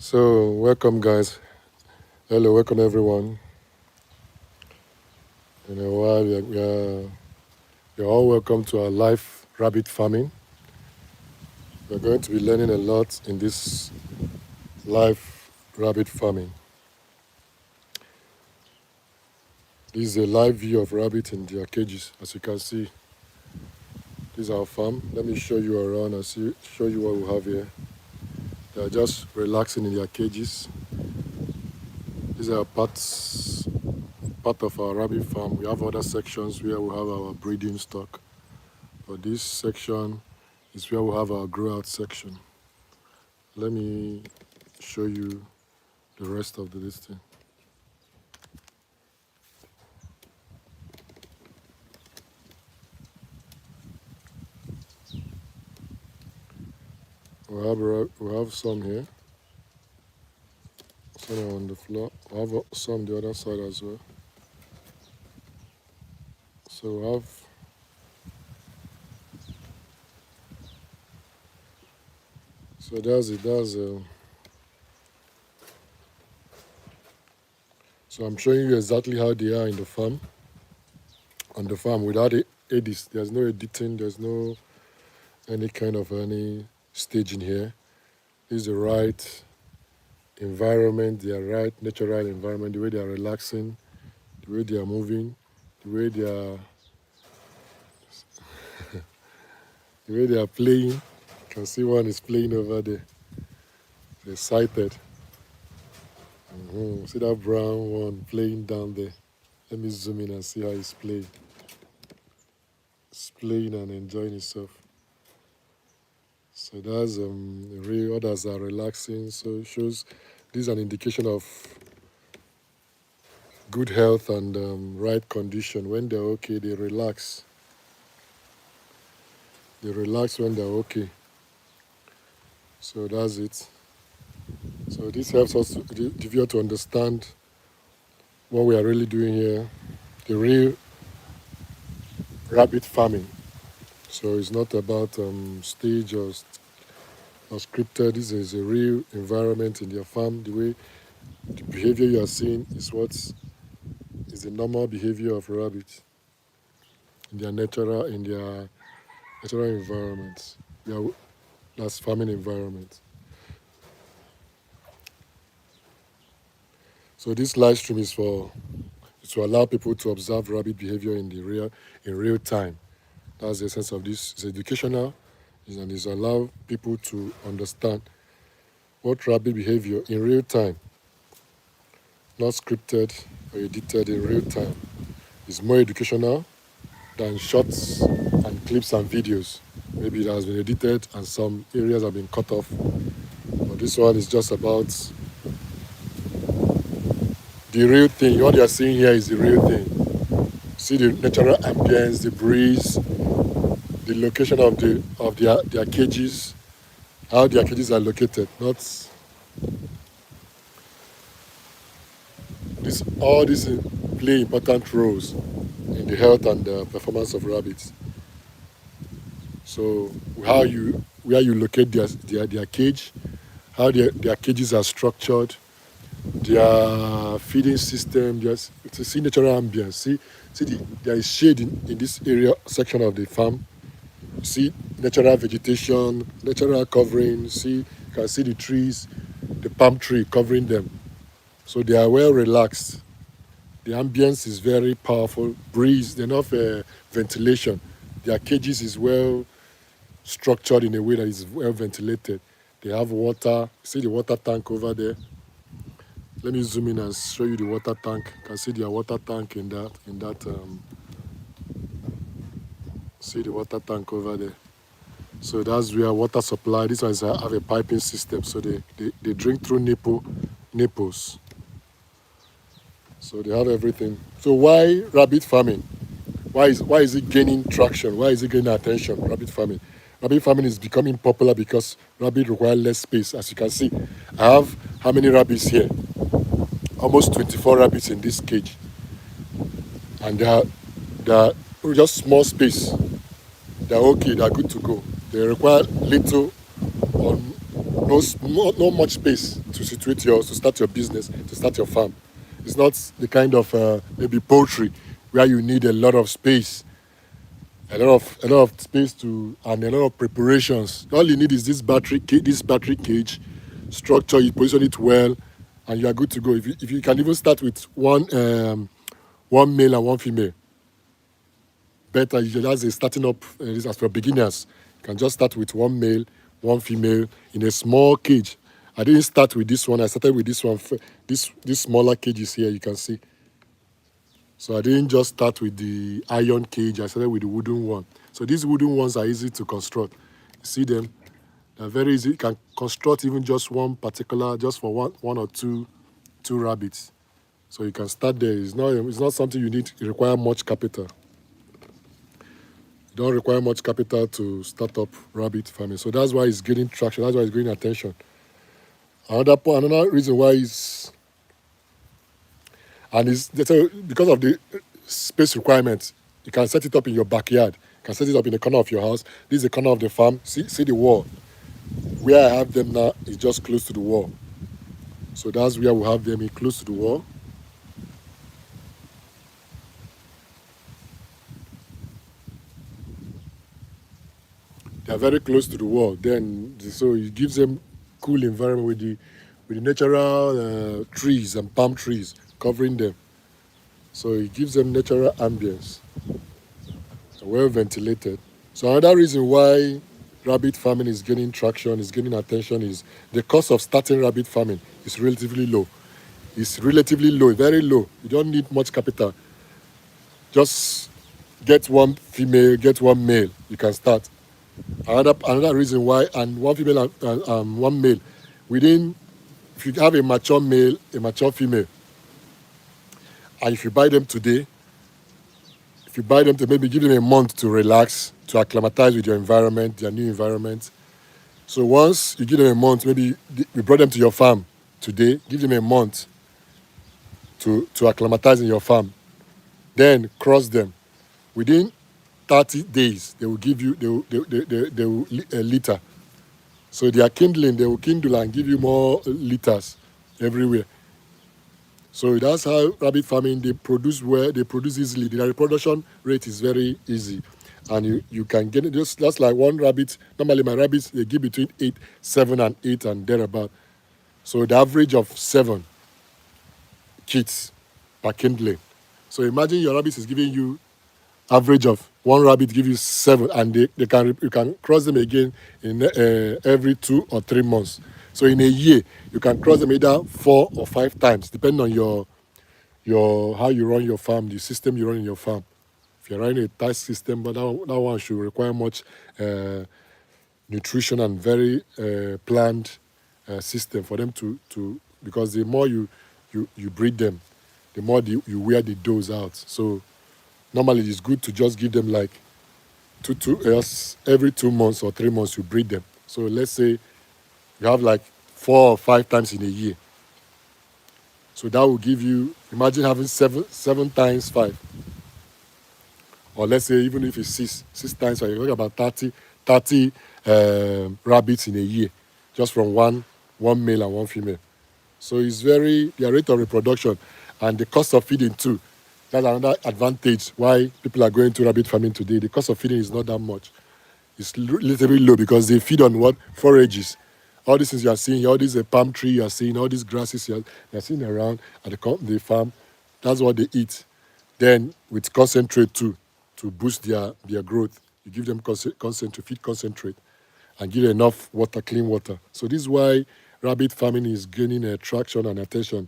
So, welcome, guys. Hello, welcome, everyone. In a while, you're all welcome to our live rabbit farming. We're going to be learning a lot in this live rabbit farming. This is a live view of rabbit in their cages. As you can see, this is our farm. Let me show you around and show you what we have here. They're just relaxing in their cages. These are part of our rabbit farm. We have other sections where we have our breeding stock. But this section is where we have our grow out section. Let me show you the rest of the listing. We have some here. Some are on the floor. We have some the other side as well. So we have that's it. So I'm showing you exactly how they are in the farm. On the farm without edits. There's no editing. There's no any kind of any staging here. This is the right environment, their right natural environment, the way they are relaxing, the way they are moving, the way they are playing. You can see one is playing over there. They're excited. See that brown one playing down there. Let me zoom in and see how he's playing. He's playing and enjoying himself. So that's real. Others are relaxing. So it shows this is an indication of good health and right condition. When they're okay, they relax. They relax when they're okay. So that's it. So this helps us the viewer to understand what we are really doing here, the real rabbit farming. So it's not about stage or scripted. This is a real environment in their farm. The behavior you are seeing is the normal behavior of rabbits in their natural environments. That's farming environment. So this live stream is to allow people to observe rabbit behavior in real time. That's the essence of this. It's educational, and it's allow people to understand what rabbit behavior in real time, not scripted or edited in real time. It's more educational than shots and clips and videos. Maybe it has been edited and some areas have been cut off. But this one is just about the real thing. What you're seeing here is the real thing. See the natural ambience, the breeze, the location of their cages, how their cages are located. All these play important roles in the health and the performance of rabbits. So where you locate their cage, how their cages are structured, their feeding system, just to see natural ambience. There is shade in this area section of the farm. See natural vegetation, natural covering. You can see the trees, the palm tree covering them. So they are well relaxed. The ambience is very powerful. Breeze, enough ventilation. Their cages is well structured in a way that is well ventilated. They have water. See the water tank over there. Let me zoom in and show you the water tank. You can see their water tank in that. See the water tank over there. So that's where water supply. This one have a piping system. So they drink through nipples. So they have everything. So why rabbit farming? Why is it gaining traction? Why is it gaining attention? Rabbit farming. Rabbit farming is becoming popular because rabbit require less space. As you can see, I have how many rabbits here? Almost 24 rabbits in this cage. And they are just small space. They're okay, they're good to go. They require little or no much space to to start your business, to start your farm. It's not the kind of maybe poultry where you need a lot of space, a lot of space to and a lot of preparations. All you need is this battery cage, structure it, position it well, and you are good to go. If you can even start with one male and one female, better. That's a starting up as for beginners. You can just start with one male, one female in a small cage. I didn't start with this one. I started with this one. This smaller cages here, you can see. So I didn't just start with the iron cage. I started with the wooden one. So these wooden ones are easy to construct. You see them? They're very easy. You can construct even just one particular, just for one or two rabbits. So you can start there. It's not something you need. It require much capital. You don't require much capital to start up rabbit farming. So that's why it's gaining traction. That's why it's gaining attention. Another reason why is, and is because of the space requirements, you can set it up in your backyard. You can set it up in the corner of your house. This is the corner of the farm. See the wall. Where I have them now is just close to the wall. So that's where we have them, close to the wall. They are very close to the wall. So it gives them cool environment with the natural trees and palm trees covering them. So it gives them natural ambience, well ventilated. So another reason why rabbit farming is gaining traction, is gaining attention, is the cost of starting rabbit farming is relatively low. It's relatively low, very low. You don't need much capital. Just get one female, get one male. You can start. Another reason why, and one female and one male, if you have a mature male, a mature female, and if you buy them today, maybe give them a month to relax, to acclimatize with your environment, their new environment. So once you give them a month, maybe you brought them to your farm today, give them a month to acclimatize in your farm. Then cross them. Within 30 days, they will give you, they will litter. So they will kindle and give you more litters everywhere. So that's how rabbit farming, they produce well, they produce easily. The reproduction rate is very easy. And you can get it, just like one rabbit. Normally my rabbits, they give between 7 and 8 and thereabout. So the average of 7 kids per kindling. So imagine your rabbit is giving you average of one rabbit give you 7, and you can cross them again in every 2 or 3 months. So in a year, you can cross them either 4 or 5 times, depending on your how you run your farm, the system you run in your farm. If you're running a tight system, but that one should require much nutrition and very planned system for them to because the more you breed them, the more you wear the does out. So normally it's good to just give them like every 2 months or 3 months you breed them. So let's say you have like 4 or 5 times in a year. So that will give you, imagine having 7 times 5. Or let's say even if it's 6 times 5, you're talking about 30 rabbits in a year, just from one male and one female. So it's their rate of reproduction and the cost of feeding too. That's another advantage why people are going to rabbit farming today. The cost of feeding is not that much. It's relatively low because they feed on what? Forages. All these things you are seeing, all these palm tree you are seeing, all these grasses you are seeing around at the farm, that's what they eat. Then with concentrate too, to boost their growth. You give them feed concentrate and give them enough water, clean water. So this is why rabbit farming is gaining traction and attention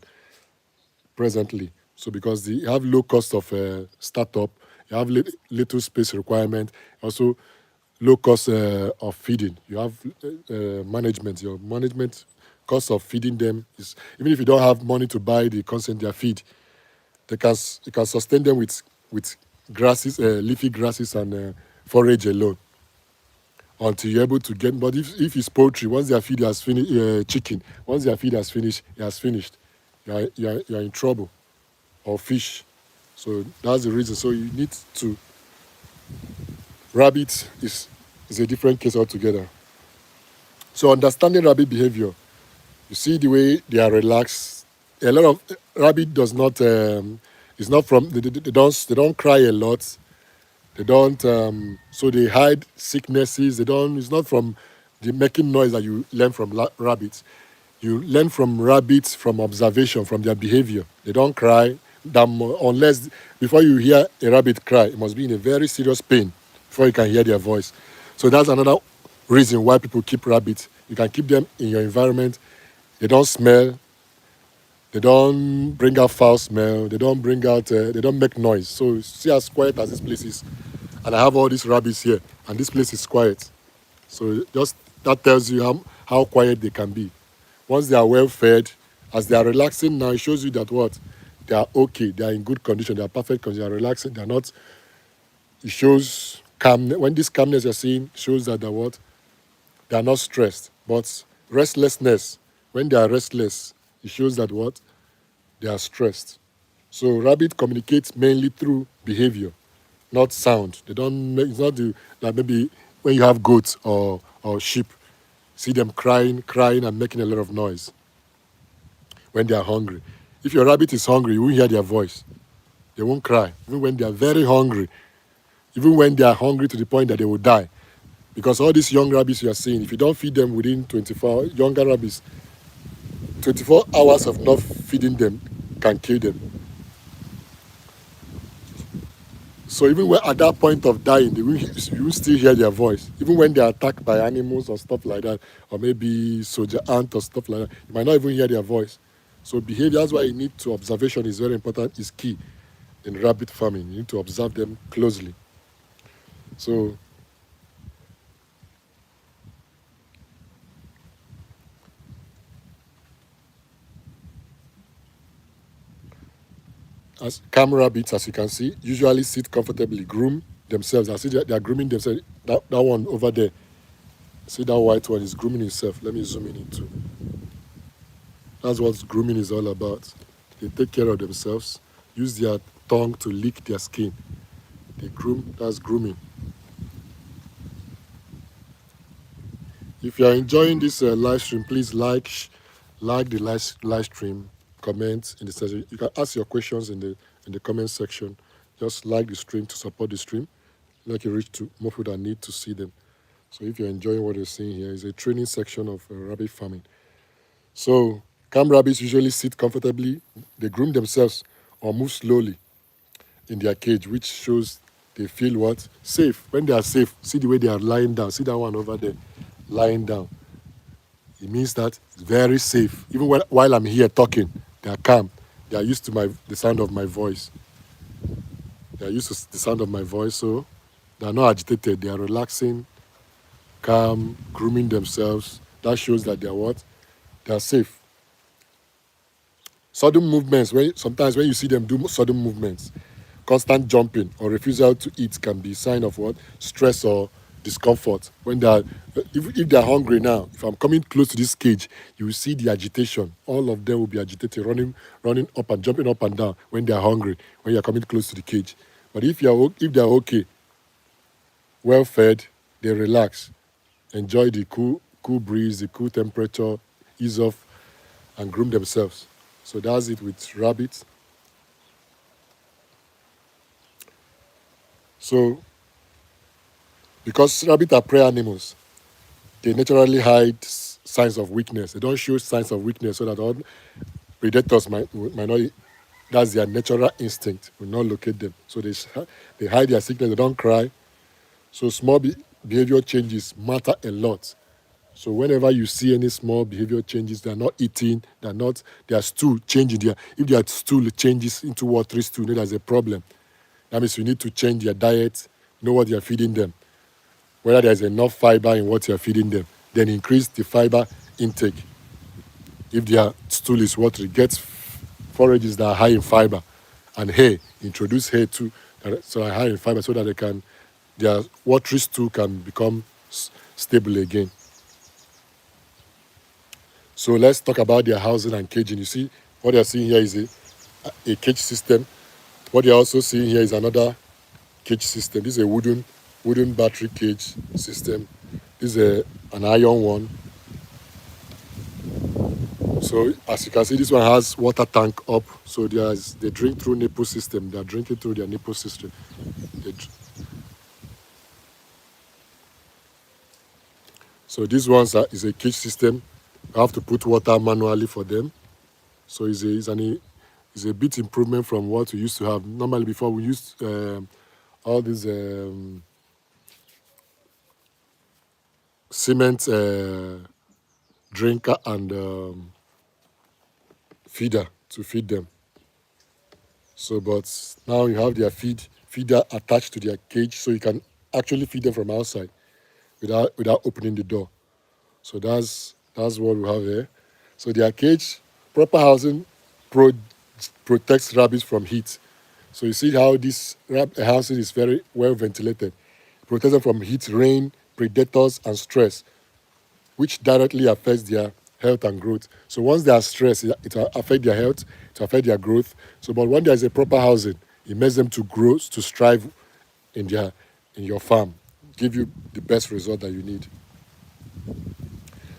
presently. So because you have low cost of startup, you have little space requirement, also low cost of feeding. You have management. Your management cost of feeding them is, even if you don't have money to buy their feed, you can sustain them with grasses, leafy grasses and forage alone until you're able to get. But if it's poultry, once their feed has finished, chicken, once their feed has finished, it has finished. You're in trouble. Or fish. So that's the reason. So you need to, rabbit is a different case altogether. So understanding rabbit behavior You see the way they are relaxed. A lot of rabbit does not. It's not from. They don't cry a lot. They don't. So they hide sicknesses. They don't. It's not from the making noise that you learn from rabbits. You learn from rabbits from observation, from their behavior. They don't cry unless before you hear a rabbit cry, it must be in a very serious pain before you can hear their voice. So that's another reason why people keep rabbits. You can keep them in your environment. They don't smell. They don't bring out foul smell. They don't bring out. They don't make noise. So see as quiet as this place is, and I have all these rabbits here, and this place is quiet. So just that tells you how quiet they can be. Once they are well fed, as they are relaxing now, it shows you that what they are okay. They are in good condition. They are perfect condition. They are relaxing. They are not. It shows calmness. When this calmness you're seeing shows that they are not stressed, but restlessness. When they are restless, it shows that what they are stressed. So rabbit communicates mainly through behavior, not sound. They don't make, it's not like maybe when you have goats or sheep, see them crying and making a lot of noise when they are hungry. If your rabbit is hungry, you won't hear their voice. They won't cry, even when they are very hungry, even when they are hungry to the point that they will die. Because all these young rabbits you are seeing, if you don't feed them within 24 younger rabbits, 24 hours of not feeding them can kill them. So even when at that point of dying, you will still hear their voice. Even when they are attacked by animals or stuff like that, or maybe soldier ant or stuff like that, you might not even hear their voice. So behavior, that's why you need to observation is very important, is key in rabbit farming. You need to observe them closely. So as calm rabbits, as you can see, usually sit comfortably, groom themselves. I see they are grooming themselves. That one over there, see that white one is grooming himself. Let me zoom in into. That's what grooming is all about. They take care of themselves, use their tongue to lick their skin. They groom, that's grooming. If you are enjoying this live stream, please like the live stream, comment in the section. You can ask your questions in the comment section. Just like the stream to support the stream, like you reach to more people that need to see them. So if you're enjoying what you're seeing here, is a training section of rabbit farming. So calm rabbits usually sit comfortably. They groom themselves or move slowly in their cage, which shows they feel what? Safe. When they are safe, see the way they are lying down. See that one over there, lying down. It means that it's very safe. Even while I'm here talking, they are calm. They are used to the sound of my voice. They are used to the sound of my voice, so they are not agitated. They are relaxing, calm, grooming themselves. That shows that they are what? They are safe. Sudden movements, sometimes when you see them do sudden movements, constant jumping or refusal to eat can be a sign of what? Stress or discomfort. When if they're hungry now, if I'm coming close to this cage, you will see the agitation. All of them will be agitated, running up and jumping up and down when they're hungry, when you're coming close to the cage. But if they're okay, well fed, they relax, enjoy the cool breeze, the cool temperature, ease off, and groom themselves. So that's it with rabbits. So, because rabbits are prey animals, they naturally hide signs of weakness. They don't show signs of weakness so that all predators might not. That's their natural instinct. Will not locate them. So they hide their sickness. They don't cry. So small behavior changes matter a lot. So whenever you see any small behavior changes, they're not eating. Their stool changing. If their stool changes into watery stool, there's a problem. That means you need to change their diet. Know what you're feeding them. Whether there's enough fiber in what you're feeding them, then increase the fiber intake. If their stool is watery, get forages that are high in fiber, and hay. Introduce hay too, so are high in fiber, so that their watery stool can become stable again. So let's talk about their housing and caging. You see, what you're seeing here is a cage system. What you're also seeing here is another cage system. This is a wooden battery cage system. This is an iron one. So as you can see, this one has water tank up. So they drink through nipple system. They are drinking through their nipple system. They So these ones is a cage system. You have to put water manually for them. So it's a bit improvement from what we used to have. Normally before we used all these cement drinker and feeder to feed them. So but now you have their feeder attached to their cage, so you can actually feed them from outside without opening the door. So that's what we have here. So their cage, proper housing pro, protects rabbits from heat. So you see how this housing is very well ventilated. Protects them from heat, rain, predators, and stress, which directly affects their health and growth. So once they are stressed, it will affect their health, it will affect their growth. So but when there is a proper housing, it makes them to grow, to strive in your farm, give you the best result that you need.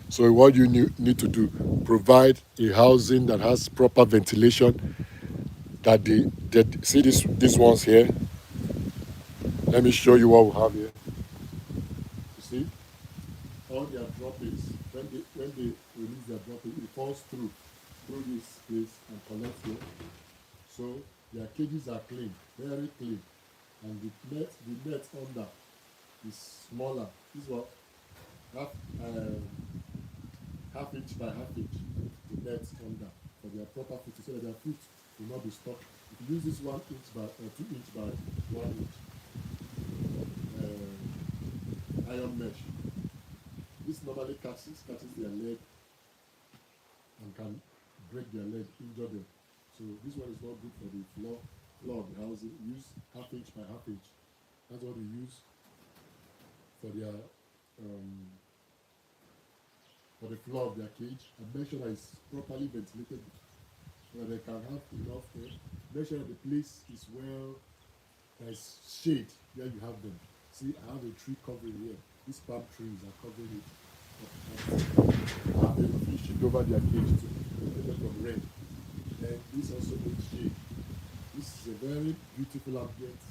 So what you need to do, provide a housing that has proper ventilation, that see these ones here. Let me show you what we have here. You see, all their droppings, when they release their droppings, it falls through this place and collects here. So their cages are clean, very clean. And the net under is smaller. This one half half inch by half inch, the net under for their proper foot, so that their foot will not be stuck. If you use this 1 inch by 2 inch by 1 inch iron mesh, this normally catches their leg and can break their leg, injure them. So this one is not good for the floor of the housing. Use half inch by half inch. That's what we use for their for the floor of their cage, and make sure that it's properly ventilated so that they can have enough air. Make sure that the place is well, there's shade where you have them. See, I have a tree covering here. These palm trees are covering it. I have a fish shade over their cage to protect them from rain. And this also makes shade. This is a very beautiful ambient,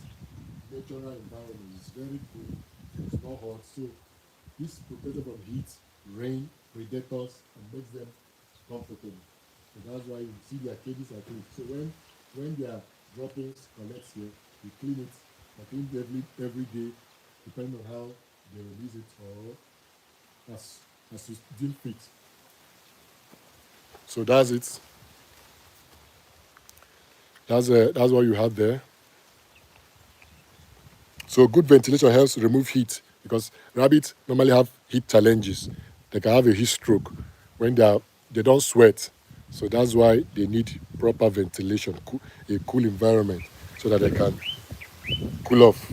natural environment. It's very cool. It's not hot. So this protects them from heat, rain, predators, and makes them comfortable. So that's why you see their cages are clean. So when their droppings collects here, we clean it. I clean it every day, depending on how they release it or as you deem fit. So that's it. That's what you have there. So good ventilation helps remove heat, because rabbits normally have heat challenges. They can have a heat stroke when they don't sweat. So that's why they need proper ventilation, a cool environment, so that they can cool off.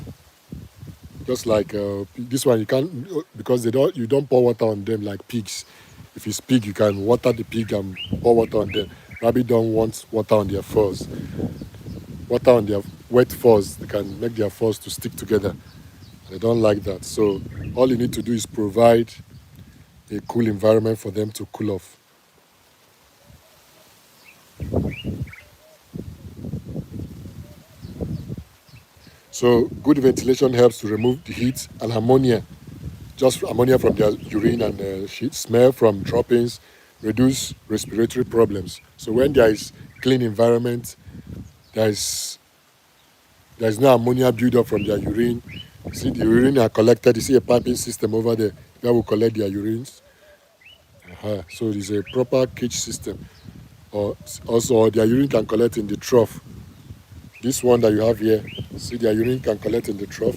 Just like this one, you can't, because you don't pour water on them like pigs. If it's pig, you can water the pig and pour water on them. Rabbit don't want water on their furs. Water on their wet furs, they can make their furs to stick together. They don't like that. So all you need to do is provide a cool environment for them to cool off. So good ventilation helps to remove the heat and ammonia, just ammonia from their urine and smell from droppings, reduce respiratory problems. So when there is clean environment, there is no ammonia buildup from their urine. See, the urine are collected. You see a piping system over there that will collect their urines. So it is a proper cage system. Or also their urine can collect in the trough. This one that you have here, see, their urine can collect in the trough.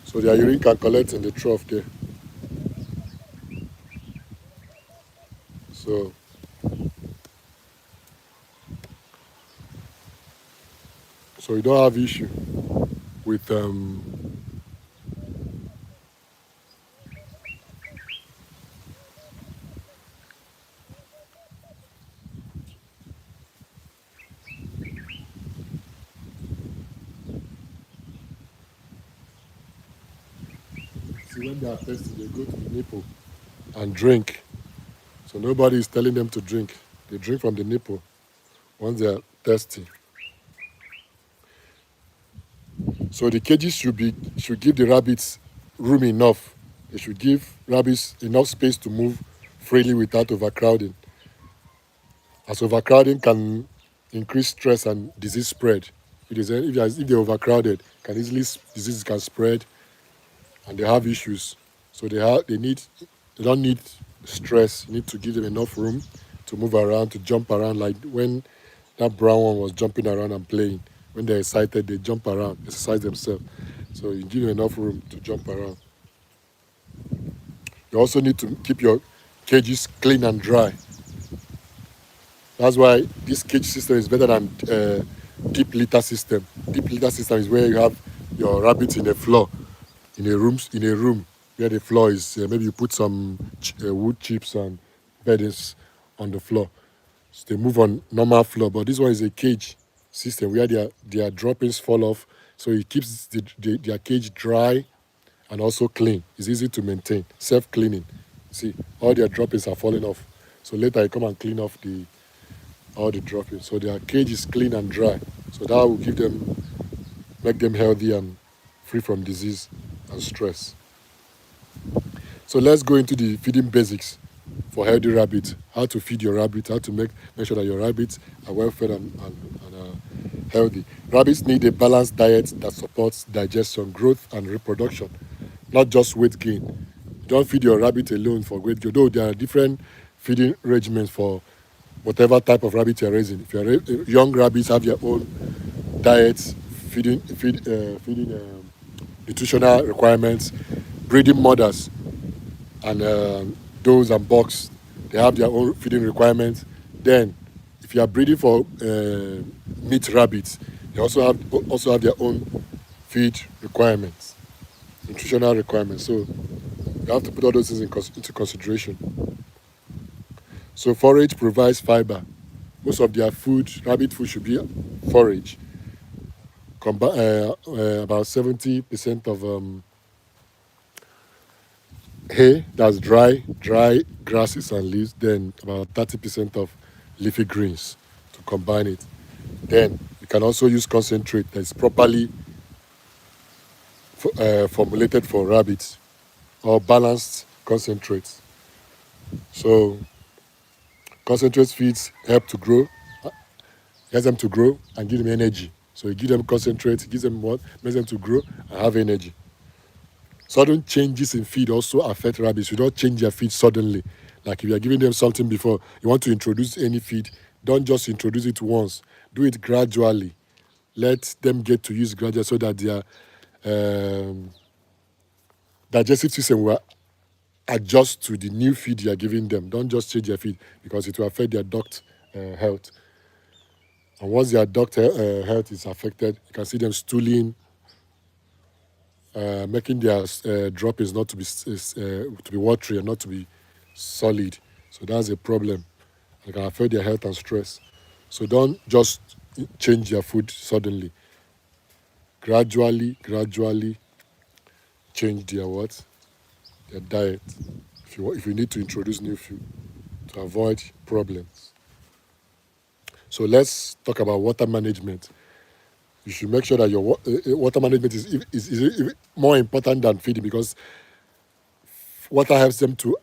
So their urine can collect in the trough there. So you don't have issue with thirsty, when they are thirsty, they go to the nipple and drink. So nobody is telling them to drink. They drink from the nipple once they are thirsty. So the cages should give the rabbits room enough. They should give rabbits enough space to move freely without overcrowding, as overcrowding can increase stress and disease spread. If they're overcrowded, can easily diseases can spread, and they have issues. So they don't need stress. You need to give them enough room to move around, to jump around, like when that brown one was jumping around and playing. When they're excited, they jump around, exercise themselves. So you give them enough room to jump around. You also need to keep your cages clean and dry. That's why this cage system is better than deep litter system. Deep litter system is where you have your rabbits in the floor, in a room where the floor is. Maybe you put some wood chips and beddings on the floor. So they move on normal floor. But this one is a cage system where their droppings fall off. So it keeps their cage dry and also clean. It's easy to maintain, self-cleaning. See, all their droppings are falling off. So later you come and clean off all the droppings. So their cage is clean and dry. So that will make them healthy and free from disease and stress. So let's go into the feeding basics for healthy rabbits. How to feed your rabbit, how to make sure that your rabbits are well fed and healthy. Rabbits need a balanced diet that supports digestion, growth, and reproduction, not just weight gain. You don't feed your rabbit alone for weight gain, though there are different feeding regimens for whatever type of rabbit you're raising. If you're young rabbits have their own diets, feeding nutritional requirements. Breeding mothers and does and bucks, they have their own feeding requirements. Then, if you are breeding for meat rabbits, they also have their own feed requirements, nutritional requirements. So you have to put all those things into consideration. So forage provides fiber. Most of their food, rabbit food, should be forage. About 70% of hay, that's dry grasses and leaves, then about 30% of leafy greens to combine it. Then you can also use concentrate that's properly formulated for rabbits, or balanced concentrates. So concentrate feeds helps them to grow and give them energy. So you give them concentrate, it gives them what makes them to grow and have energy. Sudden changes in feed also affect rabbits. You don't change their feed suddenly. Like if you are giving them something before, you want to introduce any feed, don't just introduce it once. Do it gradually. Let them get to use gradually so that their digestive system will adjust to the new feed you are giving them. Don't just change their feed because it will affect their duct health. And once their duct health is affected, you can see them stooling, making their droppings not to be watery and not to be solid. So that's a problem. It can affect their health and stress. So don't just change your food suddenly. Gradually change their diet. If you need to introduce new food to avoid problems. So let's talk about water management. You should make sure that your water management is more important than feeding, because water helps them to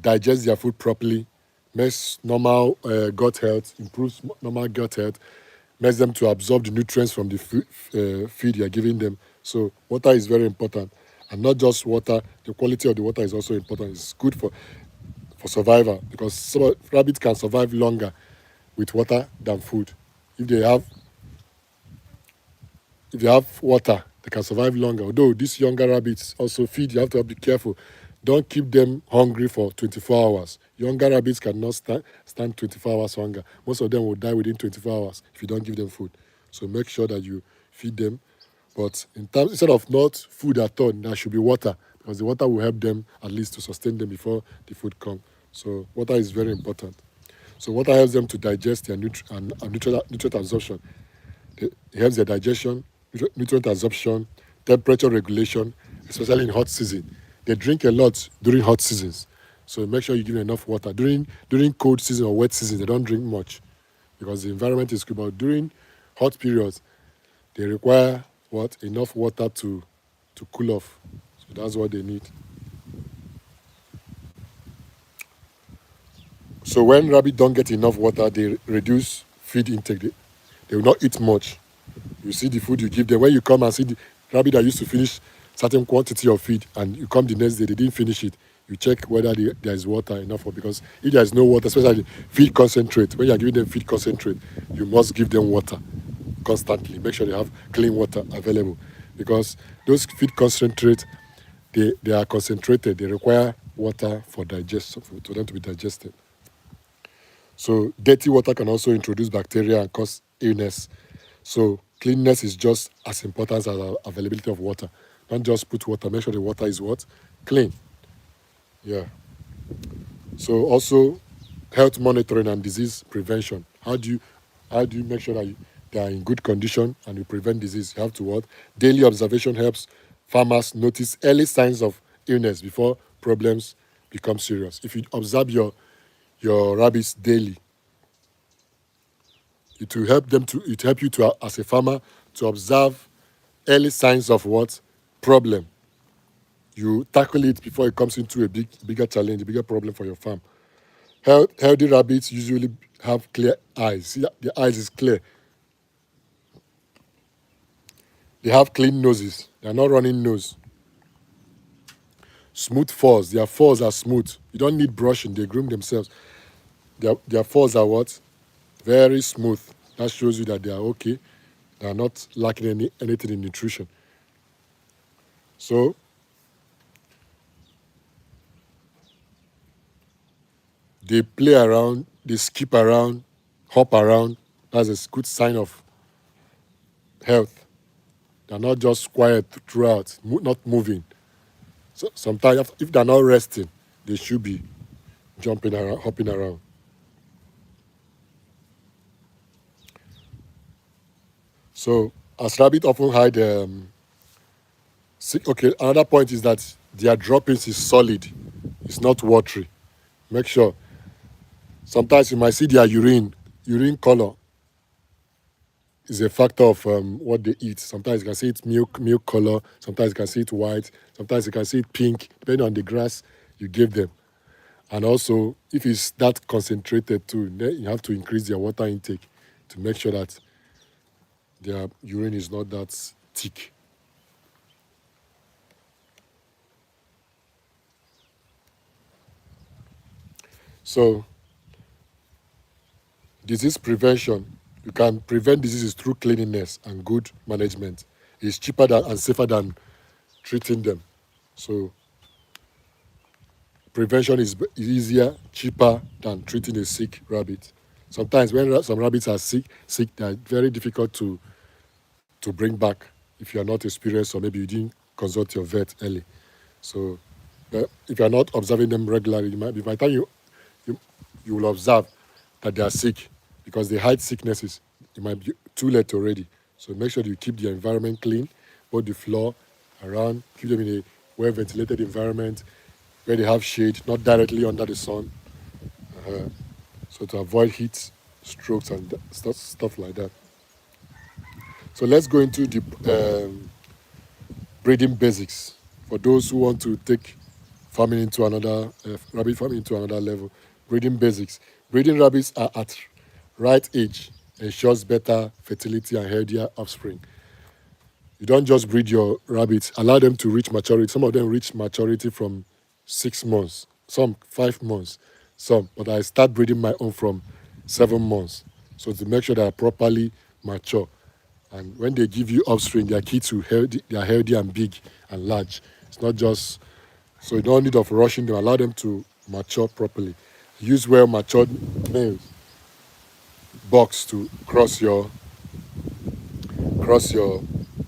digest their food properly, makes normal gut health, improves normal gut health, makes them to absorb the nutrients from the feed you're giving them. So water is very important. And not just water, the quality of the water is also important. It's good for survival, because some rabbits can survive longer with water than food. If they have water, they can survive longer. Although these younger rabbits also feed, you have to be careful. Don't keep them hungry for 24 hours. Younger rabbits cannot stand 24 hours hunger. Most of them will die within 24 hours if you don't give them food. So make sure that you feed them. But instead of not food at all, there should be water, because the water will help them at least to sustain them before the food comes. So water is very important. So water helps them to digest their nutrient absorption. It helps their digestion, nutrient absorption, temperature regulation, especially in hot season. They drink a lot during hot seasons. So make sure you give them enough water. During cold season or wet season, they don't drink much because the environment is cool. But during hot periods, they require what? Enough water to cool off. So that's what they need. So when rabbit don't get enough water, they reduce feed intake. They will not eat much. You see the food you give them. When you come and see the rabbit that used to finish certain quantity of feed and you come the next day, they didn't finish it. You check whether there is water enough for, because if there is no water, especially feed concentrate, when you are giving them feed concentrate, you must give them water constantly. Make sure they have clean water available, because those feed concentrate, they are concentrated. They require water for digestion, for them to be digested. So dirty water can also introduce bacteria and cause illness. So cleanliness is just as important as availability of water. Don't just put water. Make sure the water is what? Clean. Yeah. So also health monitoring and disease prevention. How do you make sure that they are in good condition and you prevent disease? You have to what? Daily observation helps farmers notice early signs of illness before problems become serious. If you observe your rabbits daily, it help you to, as a farmer, to observe early signs of what? Problem. You tackle it before it comes into a bigger challenge, a bigger problem for your farm. Healthy rabbits usually have clear eyes. See, the eyes is clear. They have clean noses. They are not running nose. Smooth furs. Their furs are smooth. You don't need brushing. They groom themselves. Their furs are what? Very smooth. That shows you that they are okay. They are not lacking anything in nutrition. So they play around, they skip around, hop around. That's a good sign of health. They're not just quiet throughout, not moving. So sometimes, if they're not resting, they should be jumping around, hopping around. So as rabbit often hide, okay. Another point is that their droppings is solid. It's not watery. Make sure. Sometimes you might see their urine color is a factor of what they eat. Sometimes you can see it milk color. Sometimes you can see it white. Sometimes you can see it pink, depending on the grass you give them. And also, if it's that concentrated too, then you have to increase their water intake to make sure that their urine is not that thick. So, disease prevention. You can prevent diseases through cleanliness and good management. It's cheaper and safer than treating them. So prevention is easier, cheaper than treating a sick rabbit. Sometimes when some rabbits are sick, they are very difficult to bring back if you are not experienced, or maybe you didn't consult your vet early. So if you are not observing them regularly, by the time you will observe that they are sick, because they hide sicknesses, it might be too late already. So make sure you keep the environment clean, both the floor around, keep them in a well-ventilated environment where they have shade, not directly under the sun. So to avoid heat, strokes, and stuff like that. So let's go into the breeding basics for those who want to take farming into another, rabbit farming into another level. Breeding basics. Breeding rabbits are at right age ensures better fertility and healthier offspring. You don't just breed your rabbits, allow them to reach maturity. Some of them reach maturity from 6 months, some 5 months, some. But I start breeding my own from 7 months. So to make sure they are properly mature. And when they give you offspring, their kids they are healthy and big and large. It's not just, so you don't need of rushing them. Allow them to mature properly. Use well matured males box to cross your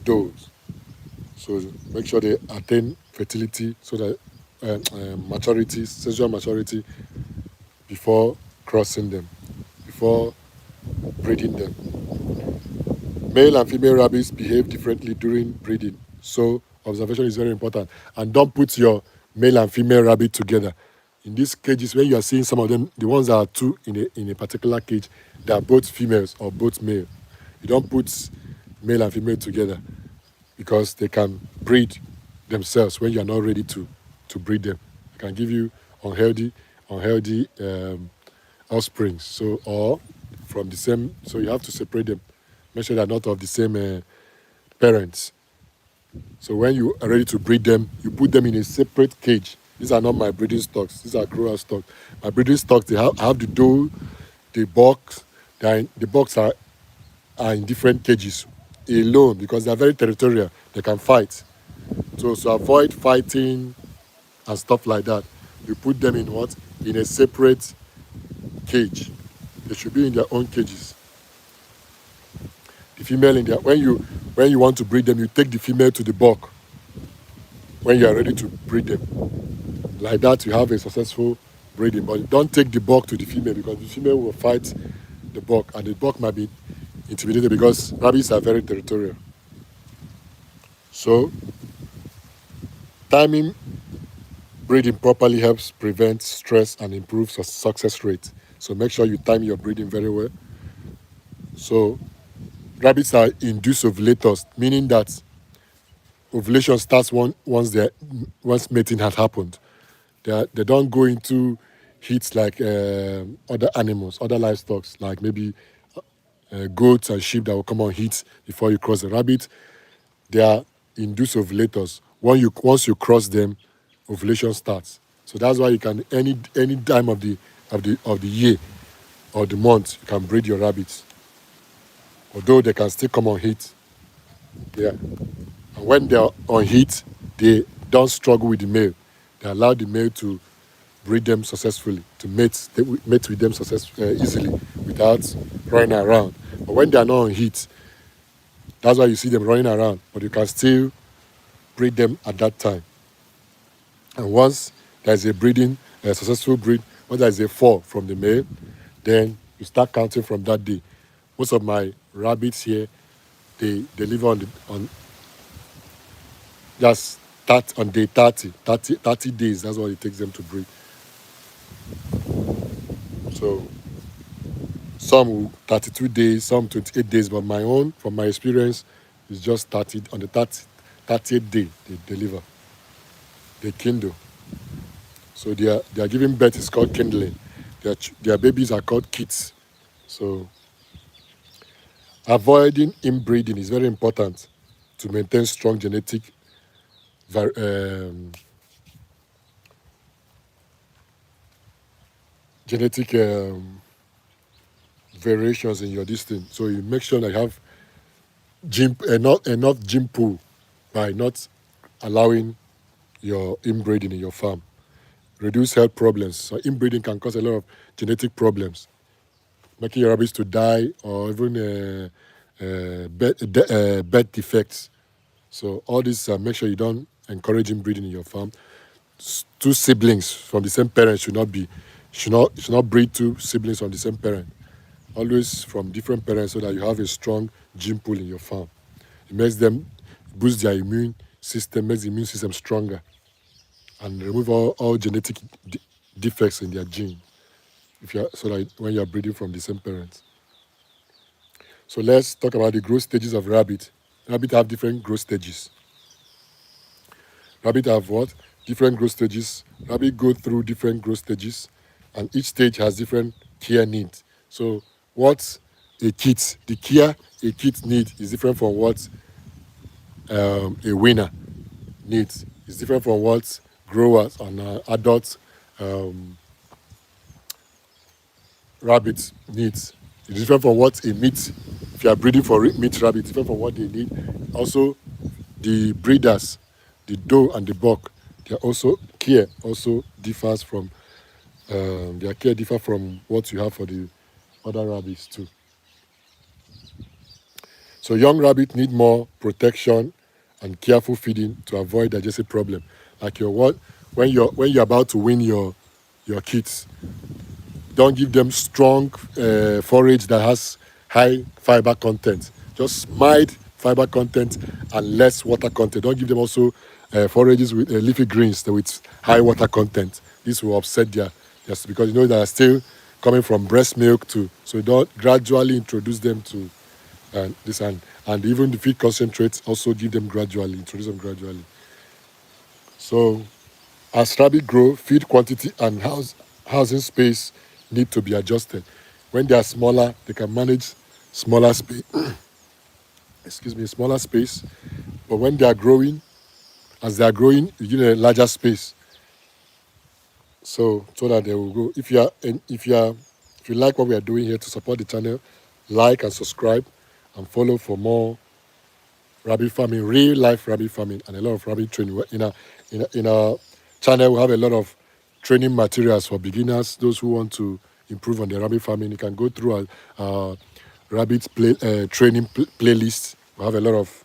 does. So make sure they attain fertility, so that maturity, sexual maturity, before crossing them, before breeding them. Male and female rabbits behave differently during breeding, so Observation is very important. And don't put your male and female rabbit together. In these cages, when you are seeing some of them, the ones that are two in a particular cage, they are both females or both male. You don't put male and female together because they can breed themselves when you are not ready to breed them. It can give you unhealthy offspring. So or from the same. So you have to separate them. Make sure they're not of the same parents. So when you are ready to breed them, you put them in a separate cage. These are not my breeding stocks. These are grower stocks. My breeding stocks, they have the doe, the box. The box are in different cages alone because they are very territorial. They can fight. So to avoid fighting and stuff like that, you put them in what? In a separate cage. They should be in their own cages. The female in there, when you want to breed them, you take the female to the buck when you are ready to breed them. Like that, you have a successful breeding. But don't take the buck to the female because the female will fight the buck, and the buck might be intimidated because rabbits are very territorial. So, timing breeding properly helps prevent stress and improve success rate. So make sure you time your breeding very well. So rabbits are induced ovulators, meaning that ovulation starts once mating has happened. They don't go into heats like other animals, other livestock, like maybe goats and sheep that will come on heat before you cross the rabbit. They are induced ovulators. Once you cross them, ovulation starts. So that's why you can any time of the year or the month you can breed your rabbits. Although they can still come on heat. Yeah. And when they are on heat, they don't struggle with the male. They allow the male to breed them successfully, to mate with them easily without running around. But when they are not on heat, that's why you see them running around. But you can still breed them at that time. And once there's a successful breed, once there's a fall from the male, then you start counting from that day. Most of my rabbits here, they live on just start on day 30 days. That's what it takes them to breed. So some 32 days, some 28 days, but my own, from my experience, is just 30 on the 30th day they deliver. They kindle. So they are giving birth is called kindling. Their babies are called kids. So avoiding inbreeding is very important to maintain strong genetic variations in your distance. So you make sure that you have enough gene pool by not allowing your inbreeding in your farm. Reduce health problems. So inbreeding can cause a lot of genetic problems, making your rabbits to die or even birth defects. So all this, make sure you don't encourage inbreeding in your farm. Two siblings from the same parent should not breed two siblings from the same parent. Always from different parents so that you have a strong gene pool in your farm. It makes them boost their immune system, makes the immune system stronger, and remove all genetic defects in their gene. So that when you are breeding from the same parents. So let's talk about the growth stages of rabbit. Rabbit have different growth stages. Rabbit have what? Different growth stages. Rabbit go through different growth stages, and each stage has different care needs. So what the care a kit needs is different from what a winner needs. It's different from what growers and adult rabbits needs. It's different from what a meat, if you are breeding for meat rabbit, it's different from what they need. Also, the breeders, the doe and the buck, their care also differs from their care differ from what you have for the other rabbits too. So young rabbits need more protection and careful feeding to avoid digestive problem. Like when you're about to wean your kids, don't give them strong forage that has high fiber content. Just mild fiber content and less water content. Don't give them also forages with leafy greens with high water content. This will upset their just because you know they are still coming from breast milk too. So don't gradually introduce them to this and even the feed concentrates also give them gradually, introduce them gradually. So as rabbit grow, feed quantity and housing space need to be adjusted. When they are smaller, they can manage smaller space. Smaller space. But when they are growing, as they are growing, you give them a larger space. So that they will go. If you like what we are doing here to support the channel, like and subscribe and follow for more rabbit farming, real life rabbit farming, and a lot of rabbit training. In our channel, we have a lot of training materials for beginners, those who want to improve on their rabbit farming. You can go through our rabbit training playlist. We have a lot of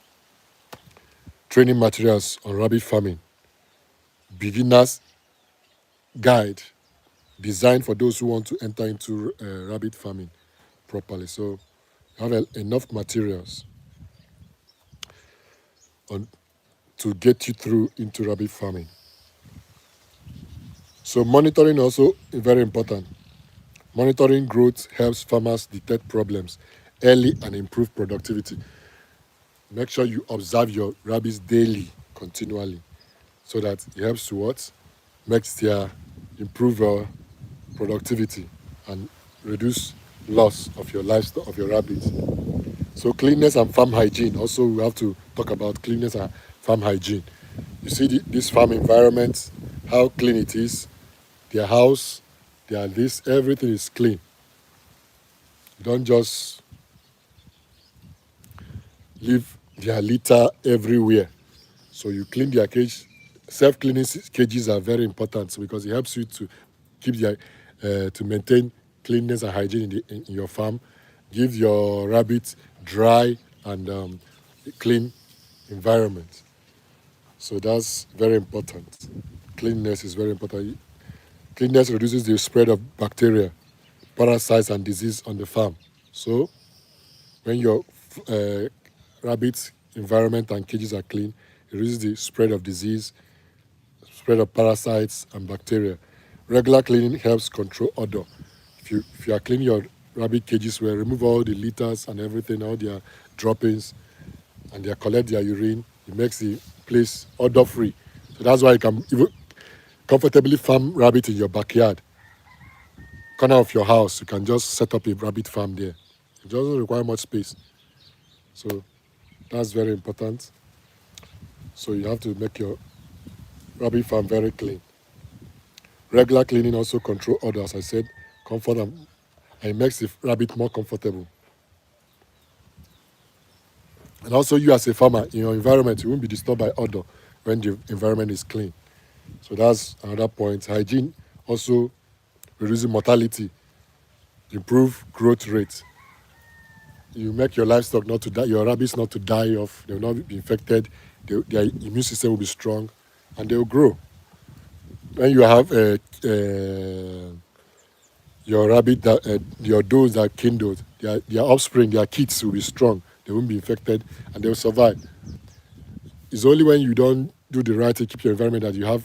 training materials on rabbit farming. Beginners guide designed for those who want to enter into rabbit farming properly. So you have enough materials to get you through into rabbit farming. So monitoring also is very important. Monitoring growth helps farmers detect problems early and improve productivity. Make sure you observe your rabbits daily, continually, so that it helps to what? Makes their improve productivity and reduce loss of your livestock, of your rabbits. So cleanliness and farm hygiene. Also, we have to talk about cleanliness and farm hygiene. You see this farm environment, how clean it is. Their house, everything is clean. You don't just leave their litter everywhere. So you clean their cage. Self-cleaning cages are very important because it helps you to keep to maintain cleanliness and hygiene in your farm. Give your rabbits dry and clean environment. So that's very important. Cleanliness is very important. Cleanliness reduces the spread of bacteria, parasites, and disease on the farm. So when your rabbits' environment and cages are clean, it reduces the spread of disease, spread of parasites and bacteria. Regular cleaning helps control odor. If you are cleaning your rabbit cages, well, remove all the litters and everything, all their droppings, and they collect their urine. It makes the place odor-free. So that's why you can even comfortably farm rabbit in your backyard. Corner of your house, you can just set up a rabbit farm there. It doesn't require much space. So that's very important. So you have to make your rabbit farm very clean. Regular cleaning also control odor, as I said, comfort and it makes the rabbit more comfortable. And also you as a farmer, in your environment, you won't be disturbed by odor when the environment is clean. So that's another point. Hygiene also reduces mortality, improve growth rate. You make your livestock not to die, your rabbits not to die off, they will not be infected, their immune system will be strong, and they will grow. When you have your rabbit, your does that are kindled, their offspring, their kids will be strong, they won't be infected, and they will survive. It's only when you don't do the right to keep your environment that you have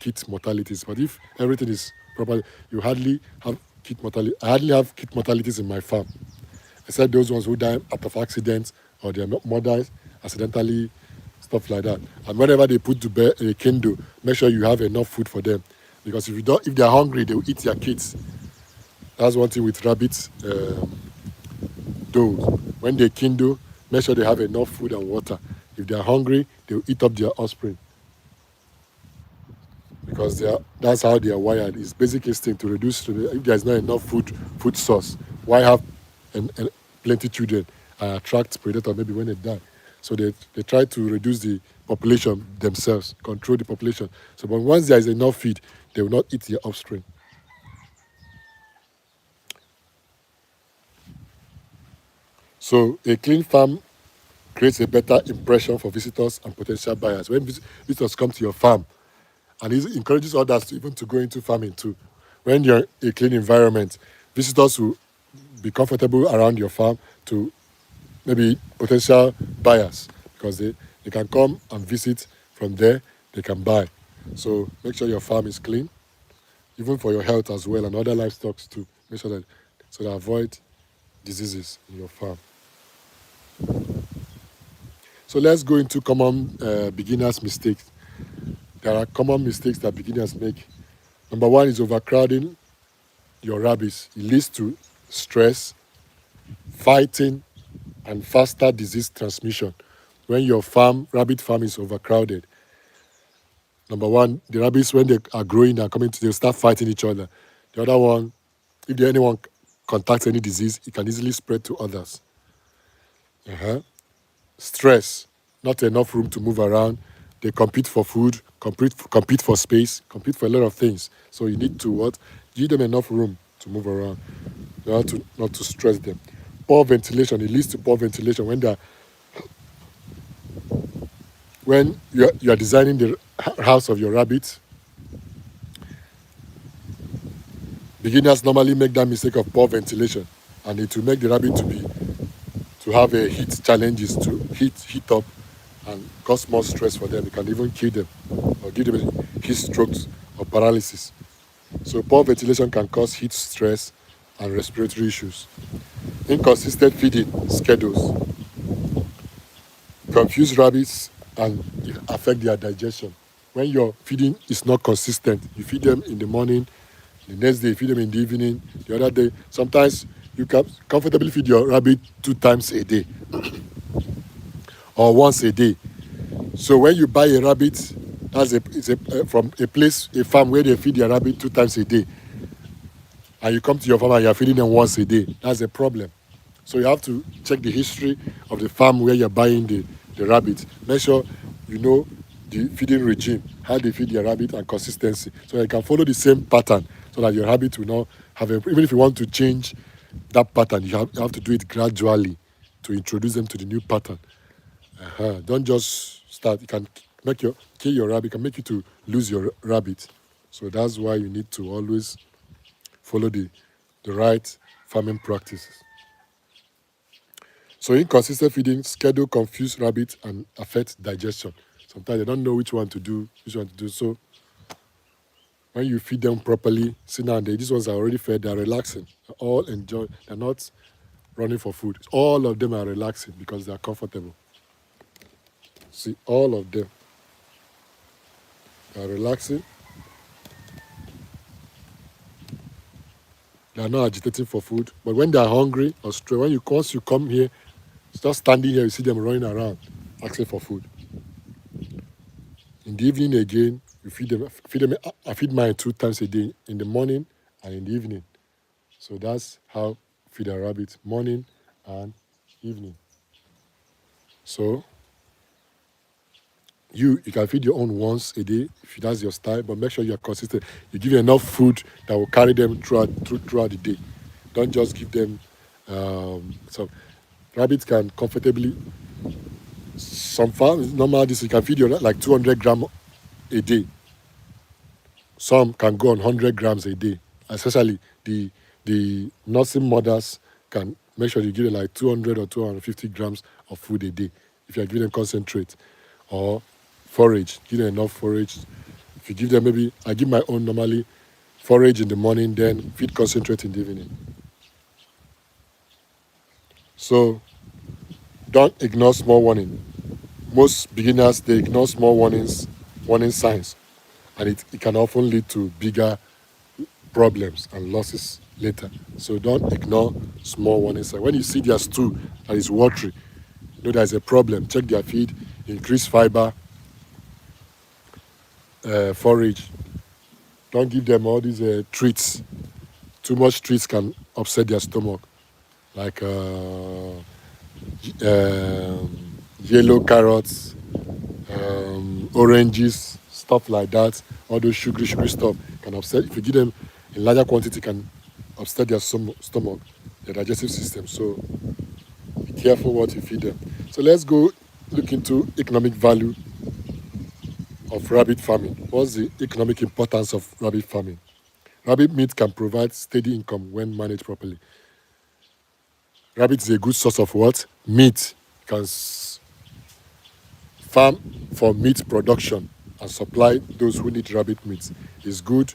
kit mortalities. But if everything is proper, you hardly have kit mortality. I hardly have kit mortalities in my farm, except those ones who die out of accidents or their mothers accidentally, stuff like that. And whenever they put to bed a kindle, make sure you have enough food for them, because if they're hungry, they will eat their kids. That's one thing with rabbits. Those when they kindle, make sure they have enough food and water. If they are hungry, they will eat up their offspring, because that's how they are wired. It's basic instinct to reduce. If there is not enough food source, why have plenty children and attract predator maybe when they die? So they try to reduce the population themselves, control the population. So but once there is enough feed, they will not eat their offspring. So a clean farm creates a better impression for visitors and potential buyers. When visitors come to your farm, and it encourages others to even to go into farming too. When you're a clean environment, visitors will be comfortable around your farm to maybe potential buyers, because they can come and visit from there, they can buy. So make sure your farm is clean, even for your health as well, and other livestock too. Make sure that, so that avoid diseases in your farm. So let's go into common beginners' mistakes. There are common mistakes that beginners make. Number one is overcrowding your rabbits. It leads to stress, fighting, and faster disease transmission. When your rabbit farm is overcrowded, number one, the rabbits, when they are growing and coming to, they'll start fighting each other. The other one, if anyone contacts any disease, it can easily spread to others. Stress, not enough room to move around. They compete for food, compete for space, compete for a lot of things. So you need to what? Give them enough room to move around, not to stress them. Poor ventilation, it leads to poor ventilation when you are designing the house of your rabbit. Beginners normally make that mistake of poor ventilation, and it will make the rabbit to have a heat challenges, to heat up and cause more stress for them. It can even kill them or give them heat strokes or paralysis. So poor ventilation can cause heat stress and respiratory issues. Inconsistent feeding schedules confuse rabbits and affect their digestion. When your feeding is not consistent, you feed them in the morning, the next day you feed them in the evening, the other day. Sometimes you can comfortably feed your rabbit 2 times a day or once a day. So when you buy a rabbit, from a farm where they feed their rabbit 2 times a day, and you come to your farm and you're feeding them once a day, that's a problem. So you have to check the history of the farm where you're buying the rabbit. Make sure you know the feeding regime, how they feed their rabbit, and consistency. So you can follow the same pattern so that your rabbit will not have even if you want to change that pattern, you have to do it gradually to introduce them to the new pattern. Don't just start. It can kill your rabbit, can make you to lose your rabbit. So that's why you need to always follow the right farming practices. So inconsistent feeding schedule confuse rabbits and affect digestion. Sometimes they don't know which one to do. So when you feed them properly, see now these ones are already fed, they're relaxing. They all enjoy, they're not running for food. All of them are relaxing because they're comfortable. See, all of them are relaxing. They are not agitating for food. But when they are hungry or stressed, once you come here, just standing here, you see them running around, asking for food. In the evening again, you feed them. I feed mine 2 times a day, in the morning and in the evening. So that's how feed a rabbit, morning and evening. So you can feed your own once a day if that's your style, but make sure you're consistent. You give enough food that will carry them throughout the day. Don't just give them some. Rabbits can comfortably, some farms, normal this, you can feed your like 200 grams a day. Some can go on 100 grams a day. Especially the nursing mothers can make sure you give them like 200 or 250 grams of food a day. If you're giving them concentrate or forage, give them enough forage. If you give them, maybe I give my own normally forage in the morning, then feed concentrate in the evening. So don't ignore small warning. Most beginners, they ignore small warning signs, and it can often lead to bigger problems and losses later. So don't ignore small warning signs. When you see their stool that is watery, you know there's a problem. Check their feed, increase fiber, forage. Don't give them all these treats. Too much treats can upset their stomach, like yellow carrots, oranges, stuff like that. All those sugary stuff can upset. If you give them in larger quantity, can upset their stomach, their digestive system. So be careful what you feed them. So let's go look into economic value of rabbit farming. What's the economic importance of rabbit farming? Rabbit meat can provide steady income when managed properly. Rabbit is a good source of what? Meat. You can farm for meat production and supply those who need rabbit meat. It's good.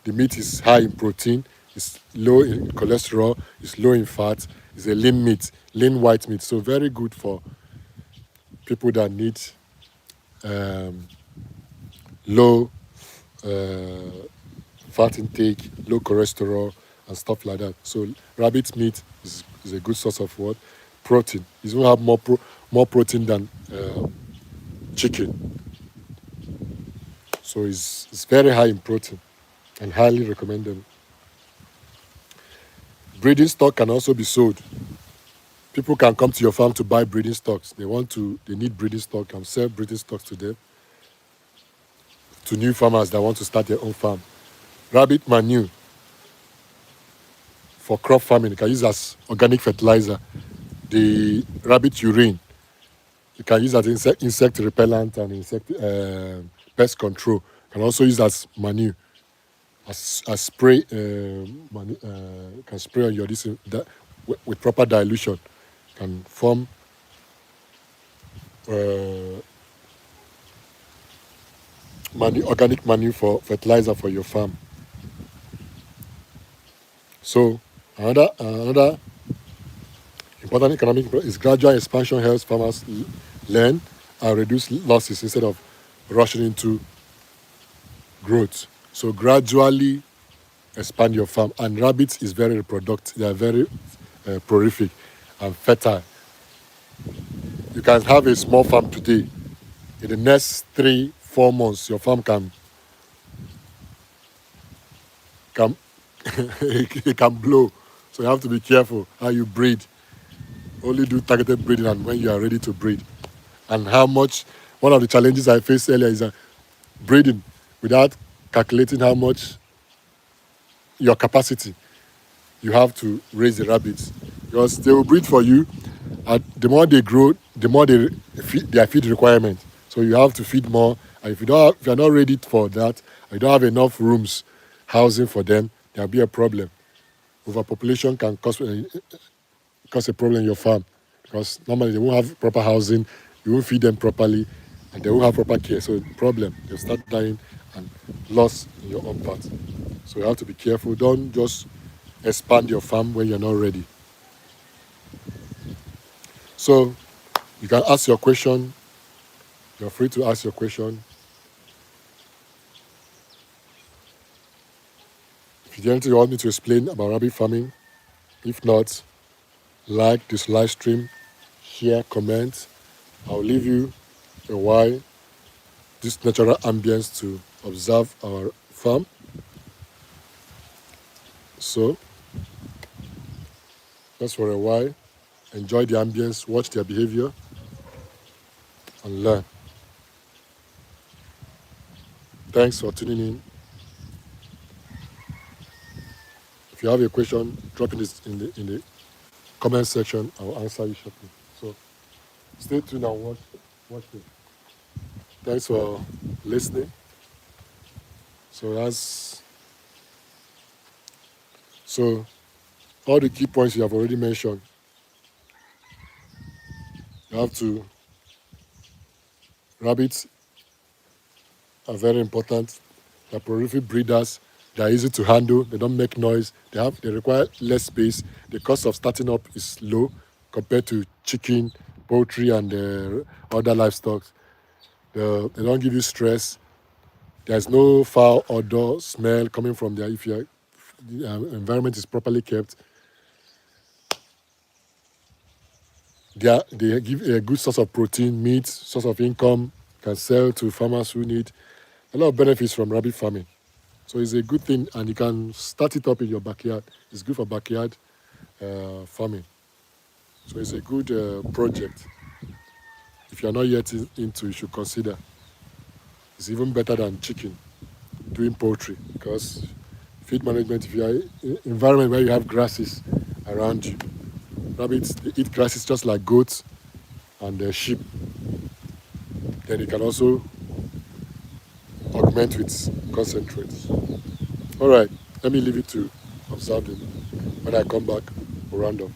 The meat is high in protein, it's low in cholesterol, it's low in fat, it's a lean meat, lean white meat. So very good for people that need low fat intake, low cholesterol, and stuff like that. So rabbit meat is a good source of what? Protein. It will have more protein than chicken. So it's very high in protein and highly recommended. Breeding stock can also be sold. People can come to your farm to buy breeding stocks. They need breeding stock and sell breeding stocks to them, to new farmers that want to start their own farm. Rabbit manure for crop farming, you can use as organic fertilizer. The rabbit urine, you can use as insect repellent and pest control. You can also use as manure, as spray. You can spray on your with proper dilution. You can form organic manure for fertilizer for your farm. So another important economic is gradual expansion helps farmers learn and reduce losses instead of rushing into growth. So gradually expand your farm. And rabbits is very reproductive. They are very prolific and fertile. You can have a small farm today. In the next 3-4 months, your farm can it can blow. So you have to be careful how you breed. Only do targeted breeding and when you are ready to breed. And how much, one of the challenges I faced earlier is breeding without calculating how much your capacity you have to raise the rabbits. Because they will breed for you. And the more they grow, the more their feed requirement. So you have to feed more. And if you're not ready for that, and you don't have enough rooms, housing for them, there'll be a problem. Overpopulation can cause a problem in your farm because normally they won't have proper housing, you won't feed them properly, and they won't have proper care. So problem, they'll start dying and loss in your own part. So you have to be careful. Don't just expand your farm when you're not ready. So you can ask your question. You're free to ask your question. If you anything you want me to explain about rabbit farming, if not, like this live stream, share, comment. I'll leave you a while, this natural ambience to observe our farm. So, just for a while, enjoy the ambience, watch their behavior, and learn. Thanks for tuning in. If you have a question, drop it in the comment section. I'll answer you shortly. So stay tuned and watch it. Thanks for listening. So all the key points you have already mentioned. You have to. Rabbits are very important. They're prolific breeders. They're easy to handle. They don't make noise. They require less space. The cost of starting up is low compared to chicken, poultry, and other livestock. They don't give you stress. There's no foul odor, smell coming from there if the environment is properly kept. They give a good source of protein, meat, source of income, can sell to farmers who need a lot of benefits from rabbit farming. So it's a good thing, and you can start it up in your backyard. It's good for backyard farming. So it's a good project. If you're not yet into, you should consider. It's even better than chicken, doing poultry, because feed management, if you are in an environment where you have grasses around you, rabbits, they eat grasses just like goats and sheep. Then you can also augment with concentrates. All right, let me leave it to observe them. When I come back, we'll round up.